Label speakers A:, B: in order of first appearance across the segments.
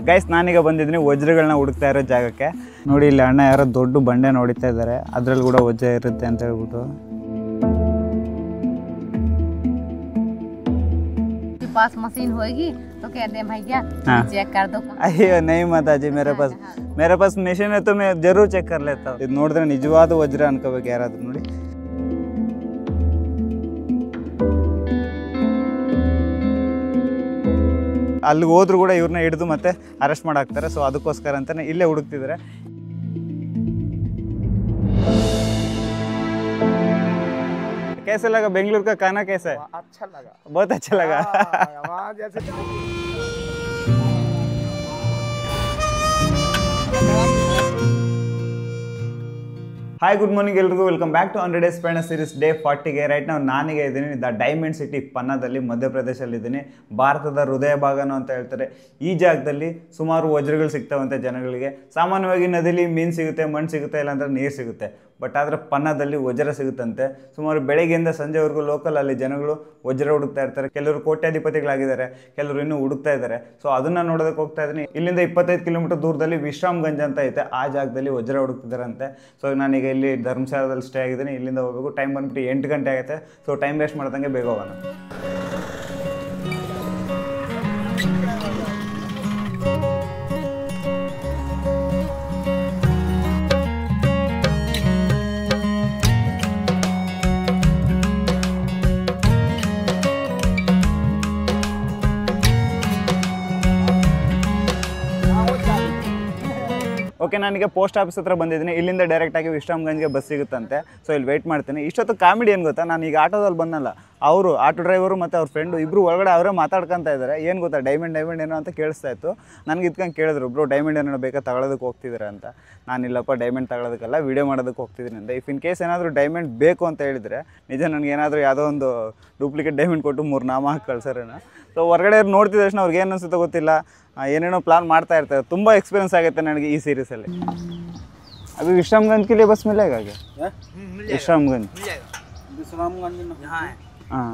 A: Guys ನಾನೀಗ ಬಂದಿದ್ದೀನಿ ವಜ್ರಗಳನ್ನ ಹುಡುಕ್ತಾ ಇರೋ ಜಾಗಕ್ಕೆ. ನೋಡಿ ಇಲ್ಲಿ ಅಣ್ಣ ಯಾರೋ ದೊಡ್ಡ ಬಂಡೆ ನೋಡಿತಾ ಇದ್ದಾರೆ, ಅದ್ರಲ್ಲಿ ಕೂಡ ವಜ್ರ ಇರುತ್ತೆ ಅಂತ ಹೇಳ್ಬಿಟ್ಟು.
B: पास मशीन होगी तो कहते हैं भैया चेक कर दो.
A: अयो नहीं माताजी मेरे पास मशीन है तो मैं जरूर चेक कर लेता हूँ. ಇದು ನೋಡಿದ್ರೆ ನಿಜವಾದ ವಜ್ರ ಅನ್ಕೋಬೇಕು ಯಾರಾದ್ರೂ. ನೋಡಿ ಅಲ್ಲಿಗೆ ಹೋದ್ರು ಕೂಡ ಇವ್ರನ್ನ ಹಿಡಿದು ಮತ್ತೆ ಅರೆಸ್ಟ್ ಮಾಡಾಕ್ತಾರೆ. ಸೊ ಅದಕ್ಕೋಸ್ಕರ ಅಂತಾನೆ ಇಲ್ಲೇ ಹುಡುಕ್ತಿದ್ದಾರೆ. कैसे लगा बेंगलुरु का खाना? कैसा है?
C: अच्छा लगा,
A: बहुत अच्छा लगा. ಹಾಯ್ ಗುಡ್ ಮಾರ್ನಿಂಗ್ ಎಲ್ರಿಗೂ. ವೆಲ್ಕಮ್ ಬ್ಯಾಕ್ ಟು 100 ಡೇಸ್ ಪಯಣ ಸೀರೀಸ್ ಡೇ 40ಗೆ. ರೈಟ್ ನಾವು ನಾನೀಗ ಇದ್ದೀನಿ ದ ಡೈಮಂಡ್ ಸಿಟಿ ಪನ್ನಾದಲ್ಲಿ, ಮಧ್ಯಪ್ರದೇಶಲ್ಲಿದ್ದೀನಿ. ಭಾರತದ ಹೃದಯ ಭಾಗನೂ ಅಂತ ಹೇಳ್ತಾರೆ. ಈ ಜಾಗದಲ್ಲಿ ಸುಮಾರು ವಜ್ರಗಳು ಸಿಗ್ತಾವಂತೆ ಜನಗಳಿಗೆ. ಸಾಮಾನ್ಯವಾಗಿ ನದಿಲಿ ಮೀನು ಸಿಗುತ್ತೆ, ಮಣ್ಣು ಸಿಗುತ್ತೆ, ಇಲ್ಲಾಂದ್ರೆ ನೀರು ಸಿಗುತ್ತೆ. ಬಟ್ ಆದರೆ ಪನ್ನದಲ್ಲಿ ವಜ್ರ ಸಿಗುತ್ತಂತೆ. ಸುಮಾರು ಬೆಳಗ್ಗೆಯಿಂದ ಸಂಜೆವರೆಗೂ ಲೋಕಲ್ ಅಲ್ಲಿ ಜನಗಳು ವಜ್ರ ಹುಡುಕ್ತಾ ಇರ್ತಾರೆ. ಕೆಲವರು ಕೋಟ್ಯಾಧಿಪತಿಗಳಾಗಿದ್ದಾರೆ, ಕೆಲವರು ಇನ್ನೂ ಹುಡುಕ್ತಾ ಇದ್ದಾರೆ. ಸೊ ಅದನ್ನು ನೋಡೋದಕ್ಕೆ ಹೋಗ್ತಾ ಇದ್ದೀನಿ. ಇಲ್ಲಿಂದ 25 ಕಿಲೋಮೀಟರ್ ದೂರದಲ್ಲಿ ವಿಶ್ರಾಮ್ಗಂಜ್ ಅಂತ ಐತೆ, ಆ ಜಾಗದಲ್ಲಿ ವಜ್ರ ಹುಡುಕ್ತಿದ್ದಾರಂತೆ. ಸೊ ನಾನೀಗ ಇಲ್ಲಿ ಧರ್ಮಶಾಲದಲ್ಲಿ ಸ್ಟೇ ಆಗಿದ್ದೀನಿ. ಇಲ್ಲಿಂದ ಹೋಗಬೇಕು. ಟೈಮ್ ಬಂದ್ಬಿಟ್ಟು 8 ಗಂಟೆ ಆಗುತ್ತೆ. ಸೊ ಟೈಮ್ ವೇಸ್ಟ್ ಮಾಡ್ದಂಗೆ ಬೇಗ ಹೋಗೋಣ. ಓಕೆ, ನಾನೀಗ ಪೋಸ್ಟ್ ಆಫೀಸ್ ಹತ್ರ ಬಂದಿದ್ದೀನಿ. ಇಲ್ಲಿಂದ ಡೈರೆಕ್ಟಾಗಿ ವಿಶ್ರಾಮ್ಗಂಜ್ಗೆ ಬಸ್ ಸಿಗುತ್ತಂತೆ. ಸೊ ಇಲ್ಲಿ ವೆಯ್ಟ್ ಮಾಡ್ತೀನಿ. ಇಷ್ಟೊತ್ತು ಕಾಮಿಡಿ ಏನು ಗೊತ್ತಾ, ನಾನು ಈಗ ಆಟೋದಲ್ಲಿ ಬಂದಲ್ಲ, ಅವರು ಆಟೋ ಡ್ರೈವರು ಮತ್ತು ಅವ್ರ ಫ್ರೆಂಡು ಇಬ್ಬರು ಒಳಗಡೆ ಅವರೇ ಮಾತಾಡ್ಕೊತಾ ಇದ್ದಾರೆ. ಏನು ಗೊತ್ತಾ, ಡೈಮಂಡ್ ಏನೋ ಅಂತ ಕೇಳಿಸ್ತಾ ಇತ್ತು. ನನಗೆ ಇದ್ಕೊಂಡು ಕೇಳಿದ್ರು, ಬ್ರೋ ಡೈಮಂಡ್ ಏನೋ ಬೇಕಾ ತಗೊಳ್ಳೋದಕ್ಕೆ ಹೋಗ್ತಿದ್ದೀರಾ ಅಂತ. ನಾನಿಲ್ಲಪ್ಪ ಡೈಮಂಡ್ ತಗೊಳ್ಳೋದಕ್ಕಲ್ಲ, ವೀಡಿಯೋ ಮಾಡೋದಕ್ಕೆ ಹೋಗ್ತಿದ್ದೀನಿ ಅಂತ. ಇಫ್ ಇನ್ ಕೇಸ್ ಏನಾದರೂ ಡೈಮಂಡ್ ಬೇಕು ಅಂತ ಹೇಳಿದರೆ ನಿಜ ನನಗೆ ಏನಾದರೂ ಯಾವುದೋ ಒಂದು ಡೂಪ್ಲಿಕೇಟ್ ಡೈಮಂಡ್ ಕೊಟ್ಟು 3 ನಾಮ ಹಾಕಿ ಕಳ್ಸೋರೇನೋ. ಸೊ ಹೊರಗಡೆ ನೋಡ್ತಿದ್ದ ತಕ್ಷಣ ಅವ್ರಿಗೆ ಏನು ಅನಿಸುತ್ತೋ ಗೊತ್ತಿಲ್ಲ, ಏನೇನೋ ಪ್ಲಾನ್ ಮಾಡ್ತಾ ಇರ್ತಾರೆ. ತುಂಬ ಎಕ್ಸ್ಪೀರಿಯನ್ಸ್ ಆಗುತ್ತೆ ನನಗೆ ಈ ಸೀರೀಸಲ್ಲಿ. अभी विश्रामगंज के लिए बस मिलेगा क्या? विश्रामगंज हाँ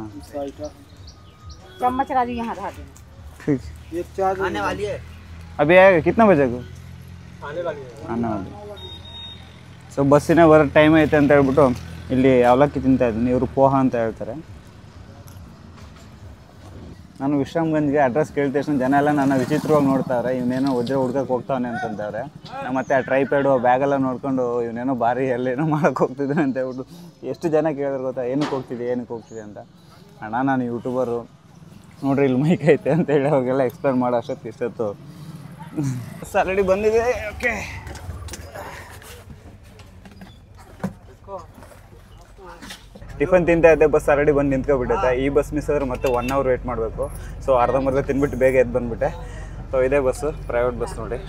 B: चम्मच राजू यहाँ रहा देना.
A: ठीक,
C: ये चार्ज
B: आने वाली है.
A: अभी आएगा? कितना बजे को
C: आने वाली है.
A: ಸೊ ಬಸ್ಸಿನ ಬರೋ ಟೈಮ್ ಐತೆ ಅಂತ ಹೇಳ್ಬಿಟ್ಟು ಇಲ್ಲಿ ಅವಲಕ್ಕಿ ತಿಂತಾ ಇದ್ದೀನಿ. ಇವರು ಪೋಹ ಅಂತ ಹೇಳ್ತಾರೆ. ನಾನು ವಿಶ್ರಾಮ್ಗಂಜ್ಗೆ ಅಡ್ರೆಸ್ ಕೇಳಿದ ತಕ್ಷಣ ಜನ ಎಲ್ಲ ನನ್ನ ವಿಚಿತ್ರವಾಗಿ ನೋಡ್ತಾವ್ರೆ. ಇವನೇನೋ ವಜ್ರ ಹುಡ್ಕಕ್ಕೆ ಹೋಗ್ತಾವನೆ ಅಂತಂದವ್ರೆ. ಮತ್ತು ಆ ಟ್ರೈಪ್ಯಾಡು ಬ್ಯಾಗೆಲ್ಲ ನೋಡ್ಕೊಂಡು ಇವನೇನೋ ಭಾರಿ ಎಲ್ಲೇನೋ ಮಾಡೋಕ್ಕೆ ಹೋಗ್ತಿದ್ದಾನೆ ಅಂತ ಹೇಳ್ಬಿಟ್ಟು ಎಷ್ಟು ಜನ ಕೇಳಿದ್ರು ಗೊತ್ತಾ, ಏನಕ್ಕೆ ಹೋಗ್ತಿದೆ ಅಂತ. ಅಣ್ಣ ನಾನು ಯೂಟ್ಯೂಬರು, ನೋಡ್ರಿ ಇಲ್ಲಿ ಮೈಕ್ ಐತೆ ಅಂತ ಹೇಳಿ ಅವ್ರಿಗೆಲ್ಲ ಎಕ್ಸ್ಪ್ಲೇನ್ ಮಾಡೋ ಅಷ್ಟೊತ್ತು ಇಷ್ಟೊತ್ತು ಬಸ್ ಆಲ್ರೆಡಿ ಬಂದಿದೆ. ಓಕೆ, ಟಿಫನ್ ತಿಂತಾ ಇದ್ದೆ, ಬಸ್ ಆಲ್ರೆಡಿ ಬಂದು ನಿಂತ್ಕೊಬಿಟ್ಟೈತೆ. ಈ ಬಸ್ ಮಿಸ್ ಆದರೆ ಮತ್ತೆ 1 ಅವರ್ ವೇಟ್ ಮಾಡಬೇಕು. ಸೊ ಅರ್ಧಂಬರ್ಧ ತಿನ್ಬಿಟ್ಟು ಬೇಗ ಎದ್ದು ಬಂದುಬಿಟ್ಟೆ. ಸೊ ಇದೇ ಬಸ್ಸು, ಪ್ರೈವೇಟ್ ಬಸ್ ನೋಡಿ.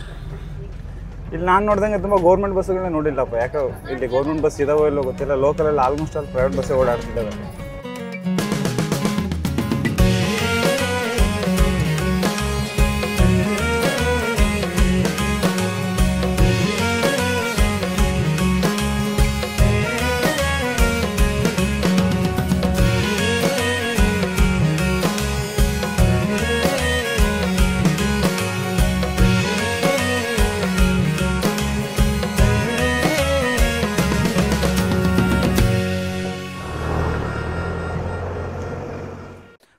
A: ಇಲ್ಲಿ ನಾನು ನೋಡ್ದಂಗೆ ತುಂಬ ಗೌರ್ಮೆಂಟ್ ಬಸ್ಸುಗಳನ್ನ ನೋಡಿಲ್ಲಪ್ಪ. ಯಾಕೆ ಇಲ್ಲಿ ಗೌರ್ಮೆಂಟ್ ಬಸ್ ಇದಾವೋ ಇಲ್ಲೋ ಗೊತ್ತಿಲ್ಲ. ಲೋಕಲಲ್ಲಿ ಆಲ್ಮೋಸ್ಟ್ ಅಲ್ಲಿ ಪ್ರೈವೇಟ್ ಬಸ್ಸೇ ಓಡಾಡ್ತಿದ್ದಾವೆ.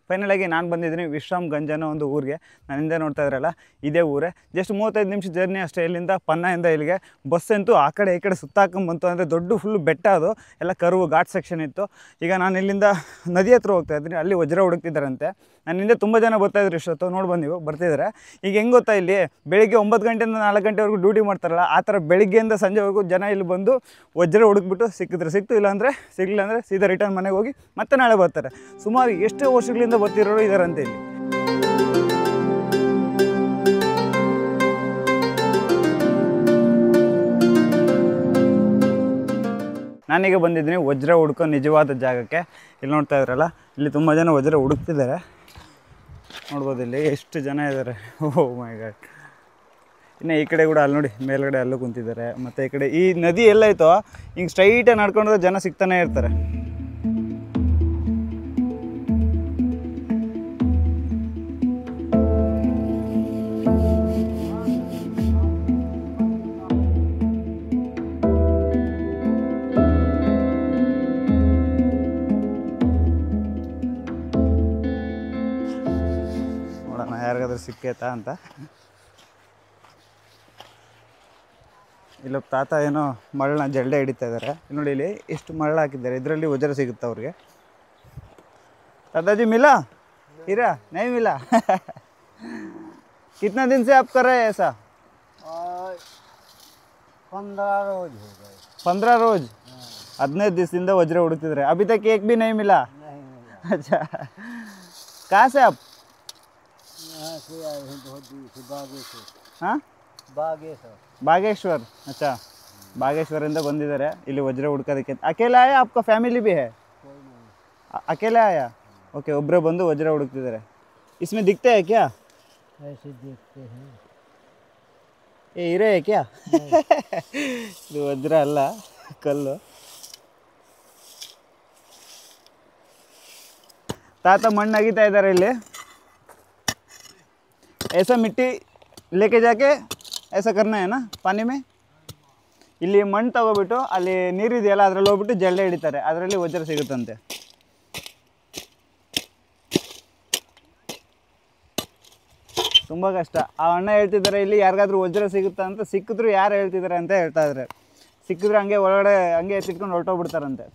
A: ಫೈನಲಾಗಿ ನಾನು ಬಂದಿದ್ದೀನಿ ವಿಶ್ರಾಮ್ಗಂಜ್ ಅನ್ನೋ ಒಂದು ಊರಿಗೆ. ನಾನು ಹಿಂದೆ ನೋಡ್ತಾ ಇದ್ರಲ್ಲ, ಇದೇ ಊರೇ. ಜಸ್ಟ್ 35 ನಿಮಿಷ ಜರ್ನಿ ಅಷ್ಟೇ ಇಲ್ಲಿಂದ, ಪನ್ನಾಯಿಂದ ಇಲ್ಲಿಗೆ. ಬಸ್ ಅಂತೂ ಆ ಕಡೆ ಈ ಕಡೆ ಸುತ್ತಾಕೊಂಬಂತು. ಅಂದರೆ ದೊಡ್ಡ ಫುಲ್ಲು ಬೆಟ್ಟ, ಅದು ಎಲ್ಲ ಕರ್ವು ಘಾಟ್ ಸೆಕ್ಷನ್ ಇತ್ತು. ಈಗ ನಾನು ಇಲ್ಲಿಂದ ನದಿ ಹತ್ರ ಹೋಗ್ತಾ ಇದ್ದೀನಿ. ಅಲ್ಲಿ ವಜ್ರ ಹುಡುಕ್ತಿದ್ದಾರಂತೆ. ನನ್ನ ಹಿಂದೆ ತುಂಬ ಜನ ಬರ್ತಾಯಿದ್ರು ಇಷ್ಟೊತ್ತು, ನೋಡಿ ನೀವು ಬರ್ತಿದ್ದಾರೆ. ಈಗ ಹೆಂಗೆ ಗೊತ್ತಾ, ಇಲ್ಲಿ ಬೆಳಿಗ್ಗೆ 9 ಗಂಟೆಯಿಂದ 4 ಗಂಟೆವರೆಗೂ ಡ್ಯೂಟಿ ಮಾಡ್ತಾರಲ್ಲ, ಆ ಥರ ಬೆಳಿಗ್ಗೆಯಿಂದ ಸಂಜೆವರೆಗೂ ಜನ ಇಲ್ಲಿ ಬಂದು ವಜ್ರ ಹುಡುಕ್ಬಿಟ್ಟು ಸಿಕ್ತು, ಇಲ್ಲಾಂದರೆ ಸಿಗಲಿಲ್ಲ ಅಂದರೆ ಸೀದಾ ರಿಟರ್ನ್ ಮನೆಗೆ ಹೋಗಿ ಮತ್ತೆ ನಾಳೆ ಬರ್ತಾರೆ. ಸುಮಾರು ಎಷ್ಟೋ ವರ್ಷಗಳಿಂದ ಬರ್ತಿರೋರು ಇದ್ದಾರಂತೆ ಇಲ್ಲಿ. ನಾನೀಗ ಬಂದಿದ್ದೀನಿ ವಜ್ರ ಹುಡ್ಕೋ ನಿಜವಾದ ಜಾಗಕ್ಕೆ. ಇಲ್ಲಿ ನೋಡ್ತಾ ಇದ್ರಲ್ಲ, ಇಲ್ಲಿ ತುಂಬ ಜನ ವಜ್ರ ಹುಡುಕ್ತಿದ್ದಾರೆ. ನೋಡ್ಬೋದು ಇಲ್ಲಿ ಎಷ್ಟು ಜನ ಇದ್ದಾರೆ. ಓ ಮೈ ಗಾಡ್. ಇನ್ನು ಈ ಕಡೆ ಕೂಡ ಅಲ್ಲಿ ನೋಡಿ, ಮೇಲ್ಗಡೆ ಅಲ್ಲೂ ಕುಂತಿದ್ದಾರೆ. ಮತ್ತು ಈ ಕಡೆ ಈ ನದಿ ಎಲ್ಲೈತೋ ಹಿಂಗೆ ಸ್ಟ್ರೈಟಾಗಿ ನಡ್ಕೊಂಡ್ರೆ ಜನ ಸಿಗ್ತಾನೆ ಇರ್ತಾರೆ. ಸಾಕೇತ ಅಂತ. ಇಲ್ಲೊಬ್ಬ ತಾತ ಏನೋ ಮರಳನ್ನ ಜಲ್ಡೆ ಹಿಡಿತಾ ಇದ್ದಾರೆ. ನೋಡಿ ಇಲ್ಲಿ ಎಷ್ಟು ಮರಳು ಹಾಕಿದ್ದಾರೆ, ಇದರಲ್ಲಿ ವಜ್ರ ಸಿಗುತ್ತೆ ಅವ್ರಿಗೆ. दादाजी मिला हीरा नहीं मिला? कितना दिन से आप कर रहे हैं ऐसा?
C: 15 रोज हो गए.
A: 15 रोज? 15 ದಿವಸದಿಂದ ವಜ್ರ ಹುಡುಕ್ತಿದ್ದಾರೆ. अभी तक एक भी नहीं मिला?
C: नहीं मिला.
A: अच्छा, कहाँ से आप?
C: यहाँ से आए हैं बहुत दूर से, बागेश्वर.
A: हाँ,
C: बागेश्वर.
A: बागेश्वर. अच्छा, बागेश्वरದಿಂದ ಬಂದಿದ್ದಾರೆ ಇಲ್ಲಿ ವಜ್ರ ಹುಡುಕೋದಕ್ಕೆ. अकेला आया आपका फैमिली भी है?
C: कोई नहीं.
A: अकेला आया? ओके, ಒಬ್ಬರೇ ಬಂದು ವಜ್ರ ಹುಡುಕ್ತಿದ್ದಾರೆ. इसमें दिखते हैं क्या?
C: ऐसे देखते हैं.
A: ये हीरे है क्या? ಇದು ವಜ್ರ ಅಲ್ಲ, ಕಲ್ಲು. ತಾತ ಮಣ್ಣು ಅಗಿತಾ ಇದ್ದಾರೆ ಇಲ್ಲಿ. ऐसा मिट्टी लेके जाके ऐसा करना है ना पानी में. ಇಲ್ಲಿ ಮಣ್ಣು ತಗೋಬಿಟ್ಟು ಅಲ್ಲಿ ನೀರಿದೆಯಲ್ಲ ಅದರಲ್ಲಿ ಹೋಗ್ಬಿಟ್ಟು ಜಲ್ಲೆ ಹಿಡಿತಾರೆ, ಅದರಲ್ಲಿ ವಜ್ರ ಸಿಗುತ್ತಂತೆ. ತುಂಬ ಕಷ್ಟ. ಆ ಅಣ್ಣ ಹೇಳ್ತಿದ್ದಾರೆ ಇಲ್ಲಿ ಯಾರಿಗಾದ್ರೂ ವಜ್ರ ಸಿಗುತ್ತಾ ಅಂತ. ಸಿಕ್ಕಿದ್ರು ಯಾರು ಹೇಳ್ತಿದ್ದಾರೆ ಅಂತ ಹೇಳ್ತಾ ಇದ್ದಾರೆ. ಸಿಕ್ಕಿದ್ರೆ ಹಂಗೆ ಒಳಗಡೆ ಹಂಗೆ ಎತ್ತಿಟ್ಕೊಂಡು ಹೊರಟೋಗ್ಬಿಡ್ತಾರಂತೆ.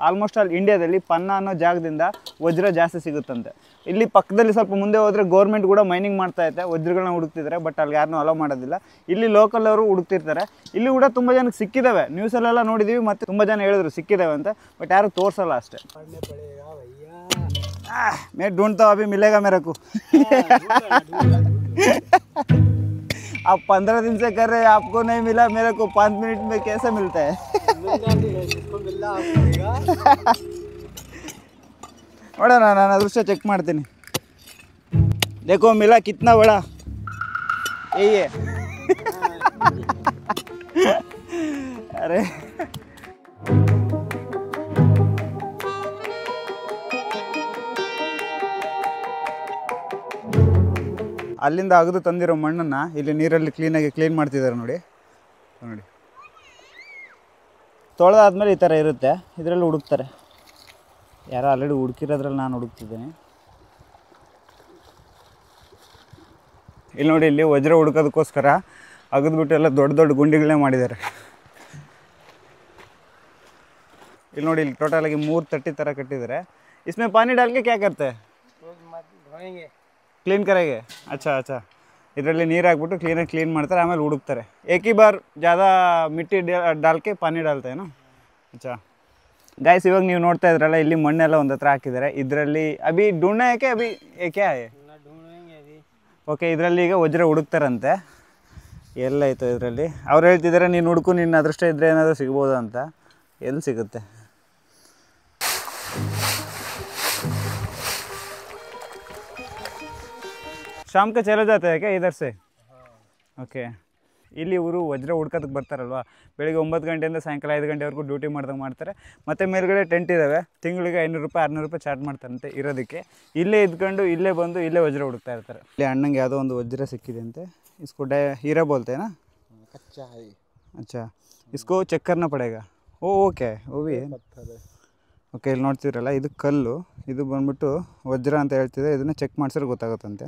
A: ಆಲ್ಮೋಸ್ಟ್ ಆಲ್ ಇಂಡಿಯಾದಲ್ಲಿ ಪನ್ನ ಅನ್ನೋ ಜಾಗದಿಂದ ವಜ್ರ ಜಾಸ್ತಿ ಸಿಗುತ್ತಂತೆ. ಇಲ್ಲಿ ಪಕ್ಕದಲ್ಲಿ ಸ್ವಲ್ಪ ಮುಂದೆ ಹೋದರೆ ಗೌರ್ಮೆಂಟ್ ಕೂಡ ಮೈನಿಂಗ್ ಮಾಡ್ತಾ ಐತೆ, ವಜ್ರಗಳನ್ನ ಹುಡುಕ್ತಿದ್ದಾರೆ. ಬಟ್ ಅಲ್ಲಿ ಯಾರನ್ನೂ ಅಲೋ ಮಾಡೋದಿಲ್ಲ. ಇಲ್ಲಿ ಲೋಕಲ್ ಅವರು ಹುಡುಕ್ತಿರ್ತಾರೆ. ಇಲ್ಲಿ ಕೂಡ ತುಂಬ ಜನಕ್ಕೆ ಸಿಕ್ಕಿದ್ದಾವೆ, ನ್ಯೂಸಲ್ಲೆಲ್ಲ ನೋಡಿದ್ದೀವಿ. ಮತ್ತು ತುಂಬ ಜನ ಹೇಳಿದ್ರು ಸಿಕ್ಕಿದ್ದಾವೆ ಅಂತ, ಬಟ್ ಯಾರು ತೋರಿಸಲ್ಲ ಅಷ್ಟೇ.
C: पढ़ने पड़ेगा भैया.
A: मैं ढूंढता हूँ, अभी मिलेगा मेरे को. आप 15 दिन से कर रहे हैं, आपको नहीं मिला, मेरे को 5 मिनट में कैसे मिलता है?
C: मिलना भी है, जिसको मिलना पड़ेगा.
A: ನೋಡೋಣ, ನಾನು ಅದೃಷ್ಟ ಚೆಕ್ ಮಾಡ್ತೀನಿ. देखो मिला कितना बड़ा, यही है. अरे ಅಲ್ಲಿಂದ ಅಗದು ತಂದಿರೋ ಮಣ್ಣನ್ನು ಇಲ್ಲಿ ನೀರಲ್ಲಿ ಕ್ಲೀನಾಗಿ ಕ್ಲೀನ್ ಮಾಡ್ತಿದ್ದಾರೆ. ನೋಡಿ ನೋಡಿ, ತೊಳೆದಾದ್ಮೇಲೆ ಈ ಥರ ಇರುತ್ತೆ. ಇದರಲ್ಲಿ ಹುಡುಕ್ತಾರೆ. ಯಾರೋ ಆಲ್ರೆಡಿ ಹುಡುಕಿರೋದ್ರಲ್ಲಿ ನಾನು ಹುಡುಕ್ತಿದ್ದೀನಿ. ಇಲ್ಲಿ ನೋಡಿ, ಇಲ್ಲಿ ವಜ್ರ ಹುಡುಕೋದಕ್ಕೋಸ್ಕರ ಅಗದ್ಬಿಟ್ಟು ಎಲ್ಲ ದೊಡ್ಡ ದೊಡ್ಡ ಗುಂಡಿಗಳನ್ನೇ ಮಾಡಿದ್ದಾರೆ. ಇಲ್ಲಿ ನೋಡಿ, ಇಲ್ಲಿ ಟೋಟಲಾಗಿ 3 ತಟ್ಟಿ ಥರ ಕಟ್ಟಿದ್ದಾರೆ. इसमें पानी डाल के क्या करते हैं?
C: धोएंगे.
A: ಕ್ಲೀನ್ ಕರೆಗೆ. अच्छा अच्छा, ಇದರಲ್ಲಿ ನೀರು ಹಾಕ್ಬಿಟ್ಟು ಕ್ಲೀನಾಗಿ ಕ್ಲೀನ್ ಮಾಡ್ತಾರೆ, ಆಮೇಲೆ ಹುಡುಕ್ತಾರೆ. ಏಕಿ ಬಾರ್ ज़्यादा ಮಿಟ್ಟಿ ಡಾಲ್ಕೆ ಪಾನಿ ಡಾಲ್ತೇನೋ. ಅಚ್ಚಾ ಗೈಸ್, ಇವಾಗ ನೀವು ನೋಡ್ತಾ ಇದ್ರಲ್ಲ, ಇಲ್ಲಿ ಮಣ್ಣೆಲ್ಲ ಒಂದು ಹತ್ರ ಹಾಕಿದ್ದಾರೆ. ಇದರಲ್ಲಿ ಅಭಿ ढूंढना है क्या? अभी ये क्या है?
C: ढूंढेंगे अभी.
A: ಓಕೆ, ಇದರಲ್ಲಿ ಈಗ ವಜ್ರ ಹುಡುಕ್ತಾರಂತೆ. ಎಲ್ಲಾಯಿತು ಇದರಲ್ಲಿ. ಅವ್ರು ಹೇಳ್ತಿದ್ದಾರೆ ನೀನು ಹುಡುಕು, ನಿನ್ನ ಅದೃಷ್ಟ ಇದ್ದರೆ ಏನಾದರೂ ಸಿಗ್ಬೋದು ಅಂತ. ಎಲ್ಲಿ ಸಿಗುತ್ತೆ? शाम को चले जाते हैं क्या इधर से? ಓಕೆ, ಇಲ್ಲಿ ಇವರು ವಜ್ರ ಹುಡ್ಕೋದಕ್ಕೆ ಬರ್ತಾರಲ್ವ, ಬೆಳಿಗ್ಗೆ 9 ಗಂಟೆಯಿಂದ ಸಾಯಂಕಾಲ 5 ಗಂಟೆವರೆಗೂ ಡ್ಯೂಟಿ ಮಾಡ್ದಂಗೆ ಮಾಡ್ತಾರೆ. ಮತ್ತು ಮೇಲ್ಗಡೆ ಟೆಂಟ್ ಇದ್ದಾವೆ, ತಿಂಗಳಿಗೆ 500 ರೂಪಾಯಿ 600 ರೂಪಾಯಿ ಚಾರ್ಜ್ ಮಾಡ್ತಾರಂತೆ ಇರೋದಕ್ಕೆ. ಇಲ್ಲೇ ಇದ್ಕೊಂಡು ಇಲ್ಲೇ ಬಂದು ಇಲ್ಲೇ ವಜ್ರ ಹುಡುಕ್ತಾ ಇರ್ತಾರೆ. ಇಲ್ಲಿ ಅಣ್ಣಂಗೆ ಯಾವುದೋ ಒಂದು ವಜ್ರ ಸಿಕ್ಕಿದೆ ಅಂತೆ. इसको हीरा बोलते हैं ना?
C: कच्चा है.
A: अच्छा, इसको ಚೆಕ್ करना पड़ेगा. ಓಕೆ, ಓವಿ
C: पत्थर है.
A: ಓಕೆ, ಇಲ್ಲಿ ನೋಡ್ತಿದ್ರಲ್ಲ, ಇದು ಕಲ್ಲು, ಇದು ಬಂದ್ಬಿಟ್ಟು ವಜ್ರ ಅಂತ ಹೇಳ್ತಿದ್ರೆ. ಇದನ್ನು ಚೆಕ್ ಮಾಡಿಸಿದ್ರೆ ಗೊತ್ತಾಗುತ್ತಂತೆ.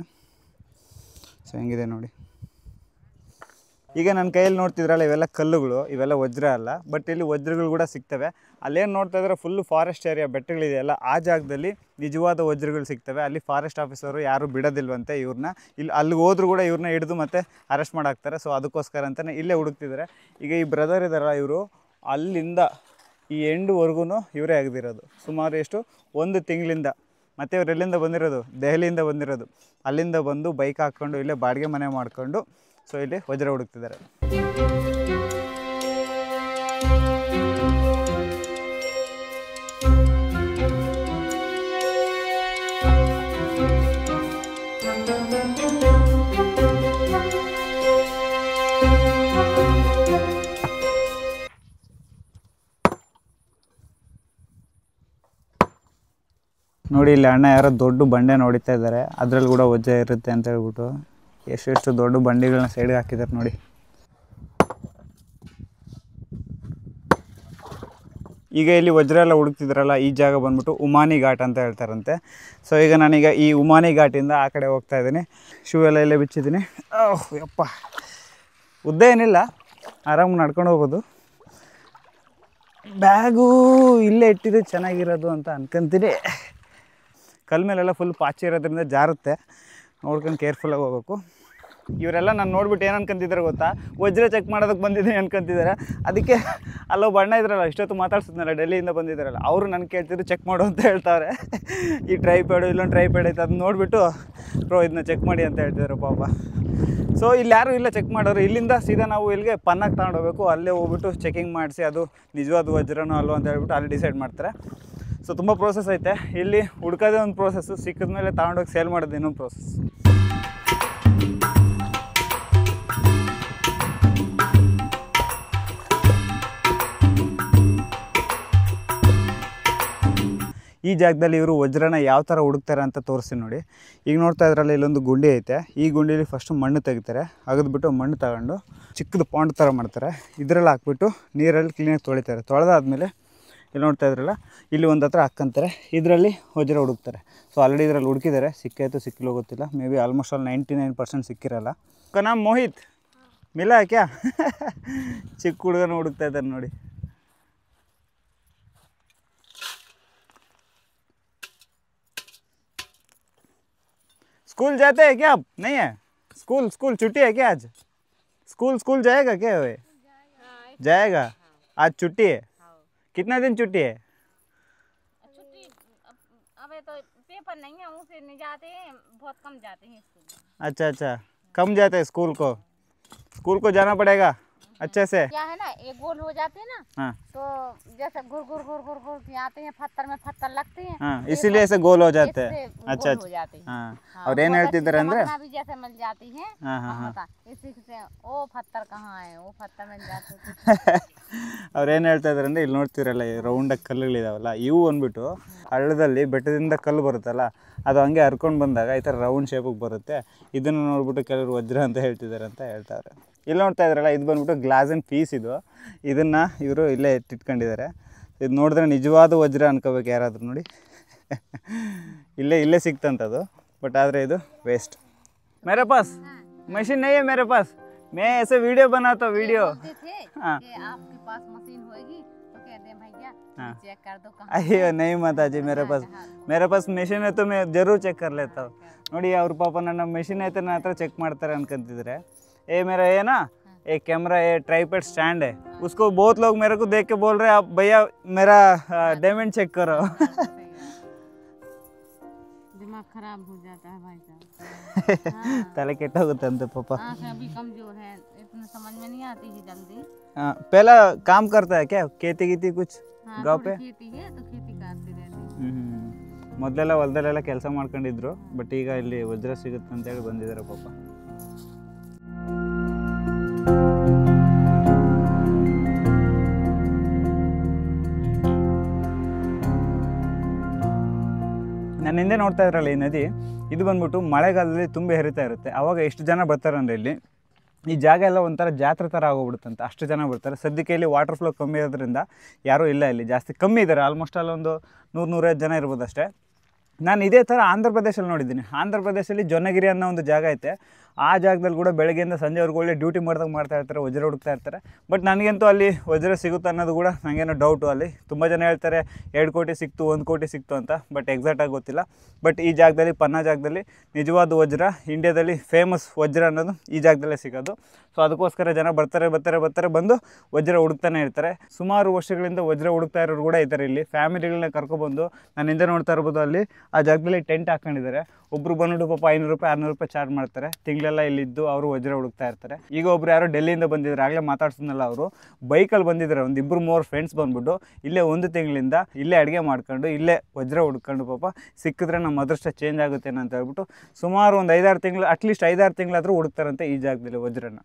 A: ಸೊ ಹೆಂಗಿದೆ ನೋಡಿ. ಈಗ ನನ್ನ ಕೈಯಲ್ಲಿ ನೋಡ್ತಿದ್ರಲ್ಲ, ಇವೆಲ್ಲ ಕಲ್ಲುಗಳು, ಇವೆಲ್ಲ ವಜ್ರ ಅಲ್ಲ. ಬಟ್ ಇಲ್ಲಿ ವಜ್ರಗಳು ಕೂಡ ಸಿಗ್ತವೆ. ಅಲ್ಲೇನು ನೋಡ್ತಾ ಇದ್ರೆ ಫುಲ್ಲು ಫಾರೆಸ್ಟ್ ಏರಿಯಾ, ಬೆಟ್ಟಗಳಿದೆಯಲ್ಲ, ಆ ಜಾಗದಲ್ಲಿ ನಿಜವಾದ ವಜ್ರಗಳು ಸಿಗ್ತವೆ. ಅಲ್ಲಿ ಫಾರೆಸ್ಟ್ ಆಫೀಸರು ಯಾರೂ ಬಿಡೋದಿಲ್ವಂತೆ ಇವ್ರನ್ನ. ಇಲ್ಲಿ ಅಲ್ಲಿಗೆ ಹೋದ್ರೂ ಕೂಡ ಇವ್ರನ್ನ ಹಿಡಿದು ಮತ್ತೆ ಅರೆಸ್ಟ್ ಮಾಡಾಕ್ತಾರೆ. ಸೊ ಅದಕ್ಕೋಸ್ಕರ ಅಂತಲೇ ಇಲ್ಲೇ ಹುಡುಕ್ತಿದ್ದಾರೆ. ಈಗ ಈ ಬ್ರದರ್ ಇದ್ದಾರಲ್ಲ, ಇವರು ಅಲ್ಲಿಂದ ಈ ಎಂಡ್ವರೆಗೂ ಇವರೇ ಆಗದಿರೋದು. ಸುಮಾರು ಎಷ್ಟು 1 ತಿಂಗಳಿಂದ. ಮತ್ತು ಇವ್ರು ಎಲ್ಲಿಂದ ಬಂದಿರೋದು? ದೆಹಲಿಯಿಂದ ಬಂದಿರೋದು. ಅಲ್ಲಿಂದ ಬಂದು ಬೈಕ್ ಹಾಕ್ಕೊಂಡು ಇಲ್ಲೇ ಬಾಡಿಗೆ ಮನೆ ಮಾಡಿಕೊಂಡು ಸೊ ಇಲ್ಲಿ ವಜ್ರ ಹುಡುಕ್ತಿದ್ದಾರೆ. ನೋಡಿ, ಇಲ್ಲಿ ಅಣ್ಣ ಯಾರೋ ದೊಡ್ಡ ಬಂಡೆ ನೋಡಿತಾ ಇದ್ದಾರೆ. ಅದರಲ್ಲಿ ಕೂಡ ವಜ್ರ ಇರುತ್ತೆ ಅಂತ ಹೇಳ್ಬಿಟ್ಟು ಎಷ್ಟೆಷ್ಟು ದೊಡ್ಡ ಬಂಡಿಗಳನ್ನ ಸೈಡ್ಗೆ ಹಾಕಿದ್ದಾರೆ ನೋಡಿ. ಈಗ ಇಲ್ಲಿ ವಜ್ರ ಎಲ್ಲ ಹುಡುಕ್ತಿದ್ರಲ್ಲ ಈ ಜಾಗ ಬಂದ್ಬಿಟ್ಟು ಉಮಾನಿ ಘಾಟ್ ಅಂತ ಹೇಳ್ತಾರಂತೆ. ಸೊ ಈಗ ನಾನೀಗ ಈ ಉಮಾನಿ ಘಾಟಿಂದ ಆ ಕಡೆ ಹೋಗ್ತಾ ಇದ್ದೀನಿ. ಶೂ ಎಲ್ಲ ಇಲ್ಲೇ ಬಿಚ್ಚಿದ್ದೀನಿ. ಯಪ್ಪ ಉದ್ದ ಏನಿಲ್ಲ, ಆರಾಮ್ ನಡ್ಕೊಂಡು ಹೋಗೋದು. ಬ್ಯಾಗು ಇಲ್ಲೇ ಇಟ್ಟಿದ್ರೆ ಚೆನ್ನಾಗಿರೋದು ಅಂತ ಅನ್ಕೊಂತೀನಿ. ಕಲ್ ಮೇಲೆಲ್ಲ ಫುಲ್ ಪಾಚಿ ಇರೋದ್ರಿಂದ ಜಾರುತ್ತೆ, ನೋಡ್ಕೊಂಡು ಕೇರ್ಫುಲ್ಲಾಗಿ ಹೋಗ್ಬೇಕು. ಇವರೆಲ್ಲ ನಾನು ನೋಡ್ಬಿಟ್ಟು ಏನು ಅನ್ಕೊಂತಿದ್ದಾರೆ ಗೊತ್ತಾ, ವಜ್ರ ಚೆಕ್ ಮಾಡೋದಕ್ಕೆ ಬಂದಿದ್ದೀನಿ ಅನ್ಕೊಂತಿದ್ದಾರೆ. ಅದಕ್ಕೆ ಅಲ್ಲೋ ಬಣ್ಣ ಇದ್ರಲ್ಲ, ಇಷ್ಟೊತ್ತು ಮಾತಾಡ್ಸಿದ್ನಲ್ಲ ಡೆಲ್ಲಿಯಿಂದ ಬಂದಿದ್ದಾರಲ್ಲ, ಅವರು ನನಗೆ ಕೇಳ್ತಿದ್ರು ಚೆಕ್ ಮಾಡು ಅಂತ ಹೇಳ್ತಾವ್ರೆ. ಈ ಟ್ರೈಪ್ಯಾಡು ಇಲ್ಲೊಂದು ಟ್ರೈಪ್ಯಾಡ್ ಐತೆ ಅದನ್ನ ನೋಡಿಬಿಟ್ಟು ಬ್ರೋ ಇದನ್ನ ಚೆಕ್ ಮಾಡಿ ಅಂತ ಹೇಳ್ತಿದ್ದಾರೆ ಪಾಪ. ಸೊ ಇಲ್ಲಿ ಯಾರೂ ಇಲ್ಲ ಚೆಕ್ ಮಾಡೋರು. ಇಲ್ಲಿಂದ ಸೀದಾ ನಾವು ಇಲ್ಲಿಗೆ ಪನ್ನಾಗಿ ತಗೊಂಡು ಹೋಗಬೇಕು. ಅಲ್ಲೇ ಹೋಗ್ಬಿಟ್ಟು ಚೆಕಿಂಗ್ ಮಾಡಿಸಿ ಅದು ನಿಜವಾದ ವಜ್ರನೋ ಅಲ್ವೋ ಅಂತ ಹೇಳ್ಬಿಟ್ಟು ಅಲ್ಲಿ ಡಿಸೈಡ್ ಮಾಡ್ತಾರೆ. ಸೊ ತುಂಬ ಪ್ರೋಸೆಸ್ ಐತೆ ಇಲ್ಲಿ. ಹುಡ್ಕೋದೇ ಒಂದು ಪ್ರೋಸೆಸ್ಸು, ಸಿಕ್ಕಿದ ಮೇಲೆ ತಗೊಂಡೋಗಿ ಸೇಲ್ ಮಾಡೋದು ಇನ್ನೊಂದು ಪ್ರೋಸೆಸ್. ಈ ಜಾಗದಲ್ಲಿ ಇವರು ವಜ್ರನ ಯಾವ ಥರ ಹುಡುಕ್ತಾರೆ ಅಂತ ತೋರಿಸ್ತೀನಿ ನೋಡಿ. ಈಗ ನೋಡ್ತಾ ಇದ್ರಲ್ಲ, ಇಲ್ಲೊಂದು ಗುಂಡಿ ಐತೆ. ಈ ಗುಂಡಿಲಿ ಫಸ್ಟು ಮಣ್ಣು ತೆಗಿತಾರೆ. ಅಗದ್ಬಿಟ್ಟು ಮಣ್ಣು ತಗೊಂಡು ಚಿಕ್ಕದು ಪಾಂಡ್ ಥರ ಮಾಡ್ತಾರೆ. ಇದರಲ್ಲಿ ಹಾಕ್ಬಿಟ್ಟು ನೀರಲ್ಲಿ ಕ್ಲೀನಾಗಿ ತೊಳಿತಾರೆ. ತೊಳೆದಾದ್ಮೇಲೆ ಇಲ್ಲಿ ನೋಡ್ತಾ ಇದ್ರಲ್ಲ, ಇಲ್ಲಿ ಒಂದು ಹತ್ರ ಹಾಕ್ಕಂತಾರೆ. ಇದರಲ್ಲಿ ವಜ್ರ ಹುಡುಕ್ತಾರೆ. ಸೊ ಆಲ್ರೆಡಿ ಇದರಲ್ಲಿ ಹುಡುಕಿದ್ದಾರೆ. ಸಿಕ್ಕಾಯ್ತು ಸಿಕ್ಕಿಲ್ಲೋ ಗೊತ್ತಿಲ್ಲ. May be almost all 99% ಸಿಕ್ಕಿರಲ್ಲ. ನಾಮ್ ಮೋಹಿತ್ ಮಿಲ ಕ್ಯಾ ಚಿಕ್ಕ ಹುಡುಗನ ಹುಡುಕ್ತಾ ಇದ್ದಾರೆ ನೋಡಿ. स्कूल जाते हैं क्या आप? नहीं है स्कूल छुट्टी है क्या आज? स्कूल जाएगा क्या वे? जाएगा। आज छुट्टी है। कितना दिन छुट्टी है?
B: छुट्टी अबे तो पेपर नहीं है, उसे नहीं जाते हैं, बहुत कम जाते हैं स्कूल।
A: अच्छा कम जाते हैं स्कूल को जाना पड़ेगा अच्छे से।
B: क्या है ना, एक गोल हो जाते हैं ना,
A: हाँ
B: तो जैसे घुर के आते हैं, पत्थर में पत्थर लगते हैं।
A: हाँ इसीलिए ऐसे गोल हो जाते हैं। अच्छा
B: हो जाते हैं।
A: हाँ और ಏನು ಹೇಳ್ತಿದ್ದಾರೆ ಅಂದ್ರೆ
B: भी जैसे मिल जाती है। हाँ इसी से ओ पत्थर कहाँ है, वो पत्थर में जाते
A: ಅವ್ರು ಏನು ಹೇಳ್ತಾ ಇದ್ದಾರೆ ಅಂದರೆ, ಇಲ್ಲಿ ನೋಡ್ತಿರಲ್ಲ ಈ ರೌಂಡಾಗಿ ಕಲ್ಲುಗಳಿದಾವಲ್ಲ, ಇವು ಅಂದ್ಬಿಟ್ಟು ಹಳ್ಳದಲ್ಲಿ ಬೆಟ್ಟದಿಂದ ಕಲ್ಲು ಬರುತ್ತಲ್ಲ, ಅದು ಹಂಗೆ ಹರ್ಕೊಂಡು ಬಂದಾಗ ಈ ಥರ ರೌಂಡ್ ಶೇಪಿಗೆ ಬರುತ್ತೆ. ಇದನ್ನು ನೋಡ್ಬಿಟ್ಟು ಕೆಲವರು ವಜ್ರ ಅಂತ ಹೇಳ್ತಿದ್ದಾರೆ ಅಂತ ಹೇಳ್ತಾರೆ. ಇಲ್ಲಿ ನೋಡ್ತಾ ಇದ್ರಲ್ಲ, ಇದು ಬಂದ್ಬಿಟ್ಟು ಗ್ಲಾಸಿನ ಪೀಸ್. ಇದನ್ನು ಇವರು ಇಲ್ಲೇ ಇಟ್ಕೊಂಡಿದ್ದಾರೆ. ಇದು ನೋಡಿದ್ರೆ ನಿಜವಾದ ವಜ್ರ ಅನ್ಕೋಬೇಕು ಯಾರಾದರೂ ನೋಡಿ. ಇಲ್ಲೇ ಸಿಕ್ತಂಥದ್ದು, ಬಟ್ ಆದರೆ ಇದು ವೇಸ್ಟ್. ಮೇರೆ ಪಾಸ್ मशीन नहीं है मेरे पास, मैं ऐसे वीडियो बनाता हूँ वीडियो।
B: हाँ आपके पास मशीन होगी तो कहते हैं भैया चेक कर दो कहाँ।
A: अयो नहीं माता जी, मेरे पास मशीन है तो मैं जरूर चेक कर लेता हूँ. ನೋಡಿ ಅವ್ರ ಪಾಪ ನನ್ನ ಮೆಷಿನ್ ಐತೆ ನನ್ನ ಹತ್ರ ಚೆಕ್ ಮಾಡ್ತಾರೆ ಅನ್ಕೊಂತಿದ್ರೆ. मेरा ये ना एक कैमरा है, ट्राइपॉड स्टैंड है, उसको बहुत लोग मेरे को देख के बोल रहे हैं आप भैया मेरा डायमंड चेक करो.
B: दिमाग खराब हो जाता है भाई साहब.
A: तले ಕೆಟ್ಟೋಗುತ್ತೆ ಅಂತ ಪಾಪ.
B: अभी कमजोर है, इतना समझ में नहीं आती है जल्दी.
A: पहला काम करता है क्या, खेती कुछ गाँव पे?
B: खेती है तो खेती करते रहते.
A: ಮೊದಲೆಲ್ಲ ಹೊಲದಲ್ಲೆಲ್ಲ ಕೆಲಸ ಮಾಡ್ಕೊಂಡಿದ್ರು, ಬಟ್ ಈಗ ಇಲ್ಲಿ ವಜ್ರ ಸಿಗುತ್ತೆ ಅಂತೇಳಿ ಬಂದಿದ್ದಾರೆ ಪಾಪ. ನನ್ನ ಹಿಂದೆ ನೋಡ್ತಾ ಇದ್ರಲ್ಲ ಈ ನದಿ, ಇದು ಬಂದ್ಬಿಟ್ಟು ಮಳೆಗಾಲದಲ್ಲಿ ತುಂಬ ಹರಿತಾ ಇರುತ್ತೆ. ಆವಾಗ ಎಷ್ಟು ಜನ ಬರ್ತಾರೆ ಅಂದರೆ ಇಲ್ಲಿ ಈ ಜಾಗ ಎಲ್ಲ ಒಂಥರ ಜಾತ್ರೆ ಥರ ಆಗೋಗ್ಬಿಡುತ್ತಂತೆ, ಅಷ್ಟು ಜನ ಬರ್ತಾರೆ. ಸದ್ಯಕ್ಕೆ ಇಲ್ಲಿ ವಾಟರ್ ಫ್ಲೋ ಕಮ್ಮಿ ಇರೋದ್ರಿಂದ ಯಾರೂ ಇಲ್ಲ, ಇಲ್ಲಿ ಜಾಸ್ತಿ ಕಮ್ಮಿ ಇದ್ದಾರೆ. ಆಲ್ಮೋಸ್ಟ್ ಅಲ್ಲಿ ಒಂದು 100-150 ಜನ ಇರ್ಬೋದು ಅಷ್ಟೇ. ನಾನು ಇದೇ ಥರ ಆಂಧ್ರ ಪ್ರದೇಶಲ್ಲಿ ನೋಡಿದ್ದೀನಿ. ಆಂಧ್ರ ಪ್ರದೇಶದಲ್ಲಿ ಜೊನ್ನಗಿರಿ ಅನ್ನೋ ಒಂದು ಜಾಗ ಐತೆ. ಆ ಜಾಗದಲ್ಲಿ ಕೂಡ ಬೆಳಗ್ಗೆಯಿಂದ ಸಂಜೆವರೆಗೂ ಒಳ್ಳೆ ಡ್ಯೂಟಿ ಮಾಡ್ತಾ ಇರ್ತಾರೆ, ವಜ್ರ ಹುಡುಕ್ತಾ ಇರ್ತಾರೆ. ಬಟ್ ನನಗಂತೂ ಅಲ್ಲಿ ವಜ್ರ ಸಿಗುತ್ತೆ ಅನ್ನೋದು ಕೂಡ ನನಗೇನೋ ಡೌಟು. ಅಲ್ಲಿ ತುಂಬ ಜನ ಹೇಳ್ತಾರೆ 2 ಕೋಟಿ ಸಿಕ್ತು, 1 ಕೋಟಿ ಸಿಕ್ತು ಅಂತ, ಬಟ್ ಎಕ್ಸಾಕ್ಟಾಗಿ ಗೊತ್ತಿಲ್ಲ. ಬಟ್ ಈ ಜಾಗದಲ್ಲಿ, ಪನ್ನಾ ಜಾಗದಲ್ಲಿ ನಿಜವಾದ ವಜ್ರ, ಇಂಡಿಯಾದಲ್ಲಿ ಫೇಮಸ್ ವಜ್ರ ಅನ್ನೋದು ಈ ಜಾಗದಲ್ಲೇ ಸಿಗೋದು. ಸೊ ಅದಕ್ಕೋಸ್ಕರ ಜನ ಬರ್ತಾರೆ ಬಂದು ವಜ್ರ ಹುಡುಕ್ತಾನೆ ಇರ್ತಾರೆ. ಸುಮಾರು ವರ್ಷಗಳಿಂದ ವಜ್ರ ಹುಡುಕ್ತಾ ಇರೋರು ಕೂಡ ಇದ್ದಾರೆ ಇಲ್ಲಿ. ಫ್ಯಾಮಿಲಿಗಳನ್ನ ಕರ್ಕೊಬಂದು ನಾನು ಹಿಂದೆ ನೋಡ್ತಾ ಇರ್ಬೋದು, ಅಲ್ಲಿ ಆ ಜಾಗದಲ್ಲಿ ಟೆಂಟ್ ಹಾಕೊಂಡಿದ್ದಾರೆ. ಒಬ್ಬರು ಬಂದ್ಬಿಟ್ಟು ಪಾಪ 500 ರೂಪಾಯಿ 600 ರೂಪಾಯಿ ಚಾರ್ಜ್ ಮಾಡ್ತಾರೆ. ತಿಂಗಳೆಲ್ಲ ಇಲ್ಲಿದ್ದು ಅವರು ವಜ್ರ ಹುಡುಕ್ತಾ ಇರ್ತಾರೆ. ಈಗ ಒಬ್ರು ಯಾರೋ ಡೆಲ್ಲಿಯಿಂದ ಬಂದಿದ್ದಾರೆ, ಆಗಲೇ ಮಾತಾಡ್ಸಿದ್ನಲ್ಲ, ಅವರು ಬೈಕಲ್ಲಿ ಬಂದಿದ್ದಾರೆ. ಒಂದು 2-3 ಫ್ರೆಂಡ್ಸ್ ಬಂದ್ಬಿಟ್ಟು ಇಲ್ಲೇ 1 ತಿಂಗಳಿಂದ ಇಲ್ಲೇ ಅಡುಗೆ ಮಾಡ್ಕೊಂಡು ಇಲ್ಲೇ ವಜ್ರ ಹುಡ್ಕೊಂಡು ಪಾಪ ಸಿಕ್ಕಿದ್ರೆ ನಮ್ಮ ಅದೃಷ್ಟ ಚೇಂಜ್ ಆಗುತ್ತೇನೋ ಅಂತ ಹೇಳ್ಬಿಟ್ಟು ಸುಮಾರು ಒಂದು 5-6 ತಿಂಗಳು, ಅಟ್ಲೀಸ್ಟ್ 5-6 ತಿಂಗಳಾದರೂ ಹುಡುಕ್ತಾರಂತೆ ಈ ಜಾಗದಲ್ಲಿ ವಜ್ರನ.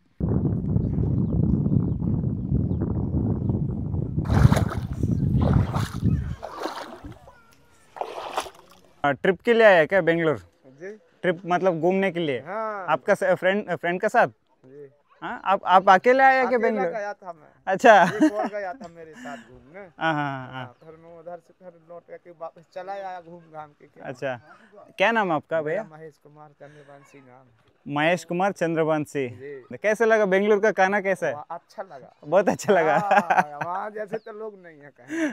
A: ट्रिप के लिए आया क्या बेंगलोर? ट्रिप मतलब घूमने के लिए? हाँ। आपका फ्रेंड के साथ? हाँ आप अकेले आए कि बेंगलोर?
D: गया था मैं,
A: अच्छा
D: एक और गया था मेरे साथ घूमने।
A: हाँ हाँ हाँ
D: फिर मैं उधर से फिर लौट के वापस चला आया घूम घाम के।
A: अच्छा क्या नाम है आपका भैया?
D: महेश कुमार चंद्रवंशी नाम।
A: महेश कुमार चंद्रवंशी।
D: जी।
A: कैसे लगा बेंगलुरु का खाना कैसा है?
D: अच्छा लगा,
A: बहुत अच्छा लगा।
D: वहाँ जैसे तो लोग नहीं है कहीं,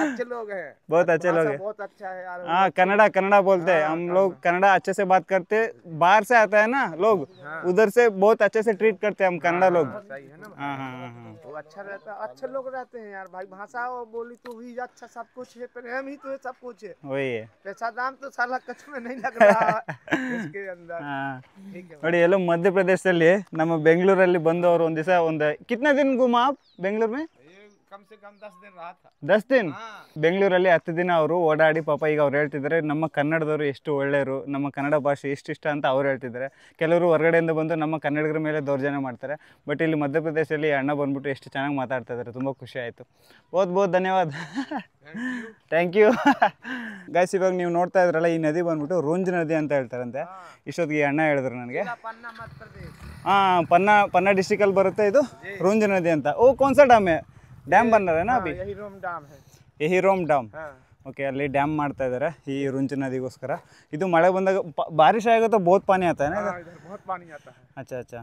D: अच्छे लोग हैं,
A: बहुत अच्छे लोग हैं।
D: बहुत अच्छा है यार।
A: हाँ कन्नड़ा बोलते हैं हम लोग, कन्नड़ा अच्छे से बात करते। बाहर से आता है ना लोग, उधर से बहुत अच्छे से ट्रीट करते हैं हम कन्नड़ा लोग।
D: सही है ना।
A: हाँ हाँ हाँ
D: वो अच्छा रहता है, अच्छे लोग रहते हैं यार भाई। भाषा और बोली तो ही अच्छा, सब कुछ है, प्रेम ही तो है, सब कुछ है।
A: वही है।
D: पैसा दाम तो साला कछ में नहीं लग रहा है इसके अंदर।
A: हाँ
D: ठीक है
A: ನೋಡಿ ಎಲ್ಲೋ ಮಧ್ಯ ಪ್ರದೇಶದಲ್ಲಿ ನಮ್ಮ ಬೆಂಗಳೂರಲ್ಲಿ ಬಂದು ಅವರು ಒಂದು ದಿವಸ ಒಂದು कितना दिन घूमा आप बेंगलुरु में?
D: कम से कम 10 दिन रहा था।
A: 10 दिन ಬೆಂಗಳೂರಲ್ಲಿ 10 ದಿನ ಅವರು ಓಡಾಡಿ ಪಾಪ ಈಗ ಅವ್ರು ಹೇಳ್ತಿದ್ದಾರೆ ನಮ್ಮ ಕನ್ನಡದವರು ಎಷ್ಟು ಒಳ್ಳೆಯರು, ನಮ್ಮ ಕನ್ನಡ ಭಾಷೆ ಎಷ್ಟು ಇಷ್ಟ ಅಂತ ಅವ್ರು ಹೇಳ್ತಿದ್ದಾರೆ. ಕೆಲವರು ಹೊರಗಡೆಯಿಂದ ಬಂದು ನಮ್ಮ ಕನ್ನಡಿಗರ ಮೇಲೆ ದೌರ್ಜನ್ಯ ಮಾಡ್ತಾರೆ. ಬಟ್ ಇಲ್ಲಿ ಮಧ್ಯಪ್ರದೇಶದಲ್ಲಿ ಅಣ್ಣ ಬಂದ್ಬಿಟ್ಟು ಎಷ್ಟು ಚೆನ್ನಾಗಿ ಮಾತಾಡ್ತಾ ಇದ್ದಾರೆ, ತುಂಬ ಖುಷಿ ಆಯಿತು. बहुत ಧನ್ಯವಾದ. Thank you guys. ಇವಾಗ ನೀವು ನೋಡ್ತಾ ಇದ್ರಲ್ಲ ಈ ನದಿ ಬಂದ್ಬಿಟ್ಟು ರುಂಜ್ ನದಿ ಅಂತ ಹೇಳ್ತಾರಂತೆ. ಇಷ್ಟೊತ್ತಿಗೆ ಅಣ್ಣ ಹೇಳಿದ್ರು ನನಗೆ. हाँ पन्ना डिस्ट्रिक्ट बರುತ್ತೆ ಇದು रुंज नदी ಅಂತ. ओ कौन सा डैम है? डैम बन रहा है ना अभी?
D: यही रोम डैम है।
A: यही रोम डैम। ओके ಅಲ್ಲಿ ಡ್ಯಾಮ್ ಮಾಡ್ತಾ ಇದ್ದಾರೆ ಈ ರುಂಜ್ ನದಿಗೋಸ್ಕರ. ಇದು ಮಳೆ ಬಂದಾಗ बारिश आएगा तो बहुत पानी आता है ना इधर?
D: इधर बहुत पानी आता है।
A: अच्छा अच्छा.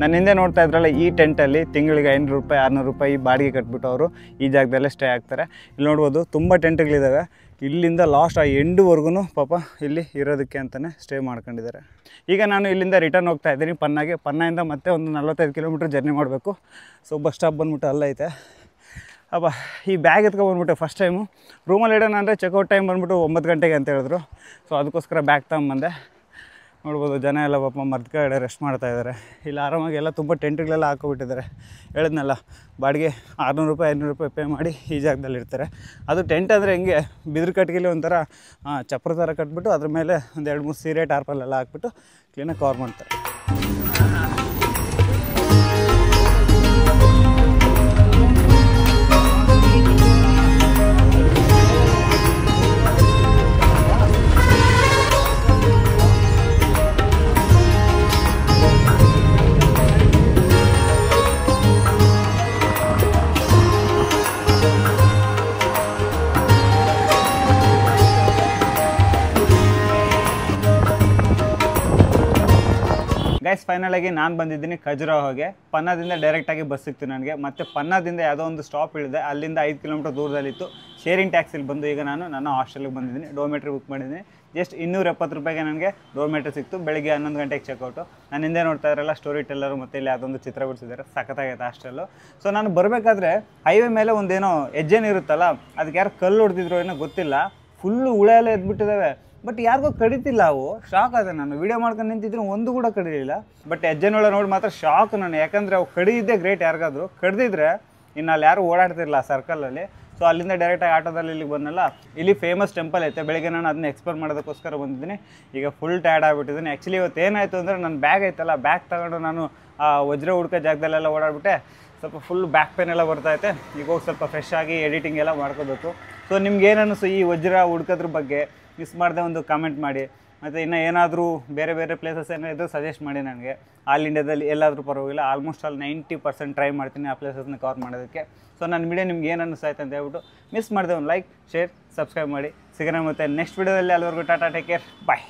A: ನನ್ನ ಹಿಂದೆ ನೋಡ್ತಾ ಇದ್ರಲ್ಲ ಈ ಟೆಂಟಲ್ಲಿ ತಿಂಗಳಿಗೆ 500 ರೂಪಾಯಿ 600 ರೂಪಾಯಿ ಬಾಡಿಗೆ ಕಟ್ಬಿಟ್ಟು ಅವರು ಈ ಜಾಗದಲ್ಲೇ ಸ್ಟೇ ಆಗ್ತಾರೆ. ಇಲ್ಲಿ ನೋಡ್ಬೋದು ತುಂಬ ಟೆಂಟ್ಗಳಿದ್ದಾವೆ. ಇಲ್ಲಿಂದ ಲಾಸ್ಟ್ ಆ ಎಂಡ್ವರೆಗೂ ಪಾಪ ಇಲ್ಲಿ ಇರೋದಕ್ಕೆ ಅಂತಲೇ ಸ್ಟೇ ಮಾಡ್ಕೊಂಡಿದ್ದಾರೆ. ಈಗ ನಾನು ಇಲ್ಲಿಂದ ರಿಟರ್ನ್ ಹೋಗ್ತಾ ಇದ್ದೀನಿ ಪನ್ನಾಗೆ. ಪನ್ನಾಯಿಂದ ಮತ್ತೆ ಒಂದು 45 ಕಿಲೋಮೀಟ್ರ್ ಜರ್ನಿ ಮಾಡಬೇಕು. ಸೊ ಬಸ್ ಸ್ಟಾಪ್ ಬಂದ್ಬಿಟ್ಟು ಅಲ್ಲೈತೆ. ಅಪ್ಪ ಈ ಬ್ಯಾಗ್ ಎತ್ಕೊಬಂದ್ಬಿಟ್ಟೆ ಫಸ್ಟ್ ಟೈಮು. ರೂಮಲ್ಲಿ ಇಡೋಣ ಅಂದರೆ ಚೆಕ್ಔಟ್ ಟೈಮ್ ಬಂದ್ಬಿಟ್ಟು 9 ಗಂಟೆಗೆ ಅಂತ ಹೇಳಿದ್ರು. ಸೊ ಅದಕ್ಕೋಸ್ಕರ ಬ್ಯಾಗ್ ತಗೊಂಬಂದೆ. ನೋಡ್ಬೋದು ಜನ ಎಲ್ಲ ಪಾಪ ಮರದ ಕಡೆ ರೆಸ್ಟ್ ಮಾಡ್ತಾಯಿದ್ದಾರೆ. ಇಲ್ಲಿ ಆರಾಮಾಗಿ ಎಲ್ಲ ತುಂಬ ಟೆಂಟ್ಗಳೆಲ್ಲ ಹಾಕೋಬಿಟ್ಟಿದ್ದಾರೆ. ಹೇಳಿದ್ನಲ್ಲ ಬಾಡಿಗೆ 600 ರೂಪಾಯಿ 500 ರೂಪಾಯಿ ಪೇ ಮಾಡಿ ಈ ಜಾಗದಲ್ಲಿ ಇರ್ತಾರೆ. ಅದು ಟೆಂಟ್ ಅಂದರೆ ಹೆಂಗೆ ಬಿದಿರು ಕಟ್ಟಿಗೆಲಿ ಒಂಥರ ಚಪ್ರ ಥರ ಕಟ್ಬಿಟ್ಟು ಅದ್ರ ಮೇಲೆ ಒಂದು 2-3 ಸೀರೆ ಟಾರ್ಪಲ್ಲೆಲ್ಲ ಹಾಕ್ಬಿಟ್ಟು ಕ್ಲೀನಾಗಿ ಕವರ್ ಮಾಡ್ತಾರೆ. ಗೈಸ್ ಫೈನಲ್ ಆಗಿ ನಾನು ಬಂದಿದ್ದೀನಿ ಖಜುರಾಹೋಗೆ. ಪನ್ನಾದಿಂದ ಡೈರೆಕ್ಟಾಗಿ ಬಸ್ ಸಿಕ್ತು ನನಗೆ. ಮತ್ತು ಪನ್ನಾದಿಂದ ಯಾವುದೋ ಒಂದು ಸ್ಟಾಪ್ ಇಳಿದೆ, ಅಲ್ಲಿಂದ 5 ಕಿಲೋಮೀಟರ್ ದೂರದಲ್ಲಿತ್ತು. ಶೇರಿಂಗ್ ಟ್ಯಾಕ್ಸಿಲಿ ಬಂದು ಈಗ ನಾನು ನನ್ನ ಹಾಸ್ಟೆಲ್ಗೆ ಬಂದಿದ್ದೀನಿ. ಡೋರ್ಮೆಟ್ರಿ ಬುಕ್ ಮಾಡಿದ್ದೀನಿ. ಜಸ್ಟ್ 270 ರೂಪಾಯಿಗೆ ನನಗೆ ಡೋರ್ಮೆಟ್ರಿ ಸಿಕ್ತು. ಬೆಳಿಗ್ಗೆ 11 ಗಂಟೆಗೆ ಚೆಕ್ಔಟು. ನಾನು ಹಿಂದೆ ನೋಡ್ತಾ ಇರಲ್ಲ ಸ್ಟೋರಿ ಟೆಲ್ಲರು ಮತ್ತು ಇಲ್ಲಿ ಯಾವುದೊಂದು ಚಿತ್ರ ಬಿಡಿಸಿದ್ದಾರೆ. ಸಖತ್ತಾಗೈತೆ ಹಾಸ್ಟೆಲ್ಲು. ಸೊ ನಾನು ಬರಬೇಕಾದ್ರೆ ಹೈವೇ ಮೇಲೆ ಒಂದೇನೋ ಹೆಜ್ಜೆನಿರುತ್ತಲ್ಲ, ಅದಕ್ಕೆ ಯಾರು ಕಲ್ಲು ಹೊಡೆದಿದ್ರು ಏನೋ ಗೊತ್ತಿಲ್ಲ, ಫುಲ್ಲು ಹುಳ ಎಲ್ಲ ಎದ್ಬಿಟ್ಟಿದ್ದಾವೆ. ಬಟ್ ಯಾರಿಗೋ ಕಡಿತಿಲ್ಲ. ಅವು ಶಾಕ್ ಆದ. ನಾನು ವೀಡಿಯೋ ಮಾಡ್ಕೊಂಡು ನಿಂತಿದ್ರು ಒಂದು ಕೂಡ ಕಡಿಲಿಲ್ಲ. ಬಟ್ ಹೆಜ್ಜೆನೊಳ ನೋಡಿ ಮಾತ್ರ ಶಾಕ್ ನಾನು. ಯಾಕಂದರೆ ಅವು ಕಡಿದಿದ್ದೇ ಗ್ರೇಟ್. ಯಾರಿಗಾದ್ರು ಕಡ್ದಿದ್ರೆ ಇನ್ನು ಅಲ್ಲಿ ಯಾರು ಓಡಾಡ್ತಿರಲಿಲ್ಲ ಆ ಸರ್ಕಲಲ್ಲಿ. ಸೊ ಅಲ್ಲಿಂದ ಡೈರೆಕ್ಟಾಗಿ ಆಟೋದಲ್ಲಿ ಇಲ್ಲಿಗೆ ಬಂದಲ್ಲ. ಇಲ್ಲಿ ಫೇಮಸ್ ಟೆಂಪಲ್ ಐತೆ. ಬೆಳಗ್ಗೆ ನಾನು ಅದನ್ನ ಎಕ್ಸ್ಪ್ಲೋರ್ ಮಾಡೋದಕ್ಕೋಸ್ಕರ ಬಂದಿದ್ದೀನಿ. ಈಗ ಫುಲ್ ಟಯರ್ಡ್ ಆಗಿಬಿಟ್ಟಿದ್ದೀನಿ. ಆ್ಯಕ್ಚುಲಿ ಇವತ್ತು ಏನಾಯಿತು ಅಂದರೆ ನನ್ನ ಬ್ಯಾಗ್ ಐತಲ್ಲ, ಬ್ಯಾಗ್ ತಗೊಂಡು ನಾನು ಆ ವಜ್ರ ಹುಡ್ಕೋ ಜಾಗದಲ್ಲೆಲ್ಲ ಓಡಾಡ್ಬಿಟ್ಟೆ. ಸ್ವಲ್ಪ ಫುಲ್ ಬ್ಯಾಕ್ ಪೇನ್ ಎಲ್ಲ ಬರ್ತೈತೆ. ಈಗ ಹೋಗಿ ಸ್ವಲ್ಪ ಫ್ರೆಶ್ ಆಗಿ ಎಡಿಟಿಂಗ್ ಎಲ್ಲ ಮಾಡ್ಕೋಬೇಕು. ಸೊ ನಿಮ್ಗೆ ಏನು ಅನ್ನಿಸು ಈ ವಜ್ರ ಹುಡ್ಕೋದ್ರ ಬಗ್ಗೆ? ಮಿಸ್ ಮಾಡದೆ ಒಂದು ಕಾಮೆಂಟ್ ಮಾಡಿ. ಮತ್ತು ಇನ್ನು ಏನಾದರೂ ಬೇರೆ ಬೇರೆ ಪ್ಲೇಸಸ್ ಏನಾದರೂ ಸಜೆಸ್ಟ್ ಮಾಡಿ ನನಗೆ. ಆಲ್ ಇಂಡಿಯಾದಲ್ಲಿ ಎಲ್ಲಾದರೂ ಪರವಾಗಿಲ್ಲ. ಆಲ್ಮೋಸ್ಟ್ ಆಲ್ 90% ಟ್ರೈ ಮಾಡ್ತೀನಿ ಆ ಪ್ಲೇಸಸ್ನ ಕವರ್ ಮಾಡೋದಕ್ಕೆ. ಸೊ ನನ್ನ ವಿಡಿಯೋ ನಿಮ್ಗೆ ಏನು ಅನ್ನಿಸ್ತಾಯ್ತು ಅಂತ ಹೇಳ್ಬಿಟ್ಟು ಮಿಸ್ ಮಾಡಿದೆ ಒಂದು ಲೈಕ್, ಶೇರ್, ಸಬ್ಸ್ಕ್ರೈಬ್ ಮಾಡಿ. ಸಿಗೋಣ ಮತ್ತು ನೆಕ್ಸ್ಟ್ ವಿಡಿಯೋದಲ್ಲಿ. ಅಲ್ಲಿವರೆಗೂ ಟಾಟಾ, ಟೇಕ್ ಕೇರ್, ಬಾಯ್.